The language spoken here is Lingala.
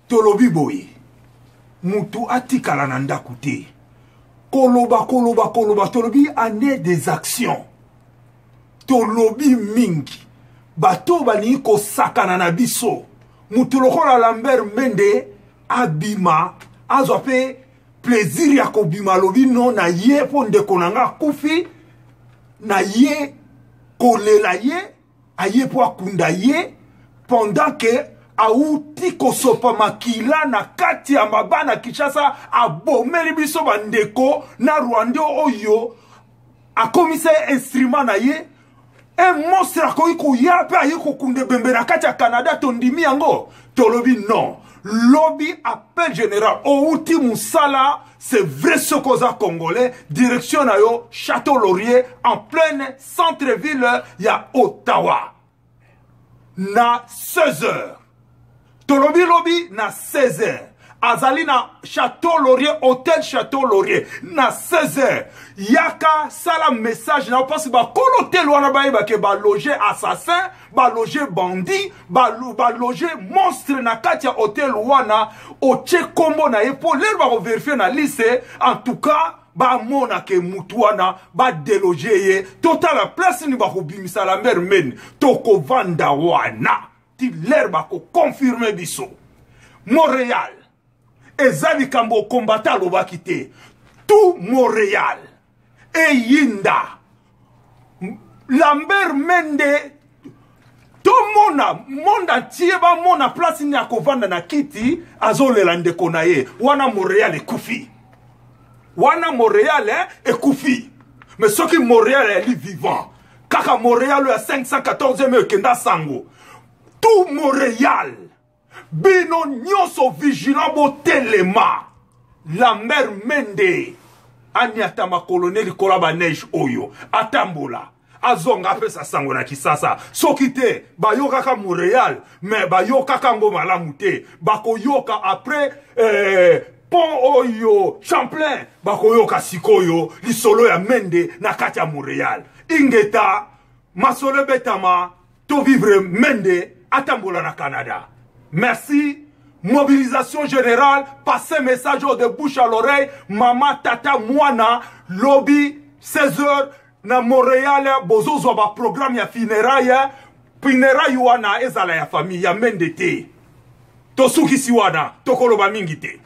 tolobi boye mutu atikala na ndaku te koloba tolobi ane des actions tolobi mingi bato balingi kosakana na biso mutu lokola Lambert Mende abima azwa pe plaisir ya kobima lobi no na ye po ndeko nanga kufi na ye kolela ye aye po akunda ye pendant que auti kosopa makila na kati ya mabana Kinshasa abomeli biso bandeko na Rwanda oyo akomise instrument na ye un monstre akoki koya pe aye kokunde bembe na kati ya Canada tondimi yango tolobi non lobby appel général outi musala c'est vrai ce koza congolais direction na yo Château Laurier en pleine centre-ville ya Ottawa na 16h tolobi lobby na 16h azali na Château Laurier hôtel Château Laurier na 16h yaka sala message na parce ba kolotel wana ba ke ba loger assassin ba loger bandit ba loger monstre na kati ya hôtel wana oche kombo na epo ler ba vérifier na liste en tout cas ba mona ke mutuana ba déloger ye total place ni ba ko bimisa Lambert Mende to ko vanda wana ti ler ba ko confirmer biso Montréal ezali kambo combattant lobaki te tout Montréal et Yinda Lambert Mende to monde entier ba mona place ni akovanda na kiti azolela ndeko na ye wana Montréal ekufi wana Montréal ekufi mais ce qui Montréal est vivant kaka Montréal ya 514e kenda sango tout Montréal bino nyonso vigilant bo telema Lambert Mende aniata makoloneli kolaba neige oyo atambola azonga pesa sango na Kisasa soki te bayokaka Montréal mais bayokaka ngo malamu te bakoyoka après pont oyo Champlain bakoyoka sikoyo lisolo ya Mende na kati ya Montréal ingeta masolo betama to vivre Mende atambola na Canada. Merci. Mobilisation générale. Passez message de bouche à l'oreille. Mama, tata, mwana, lobby, 16h, na Montréal, bozo zoba programme ya funérailles. Funérailles wana ezala ya famille ya Mende te. Tosuki siwana, tokoloba mingi te.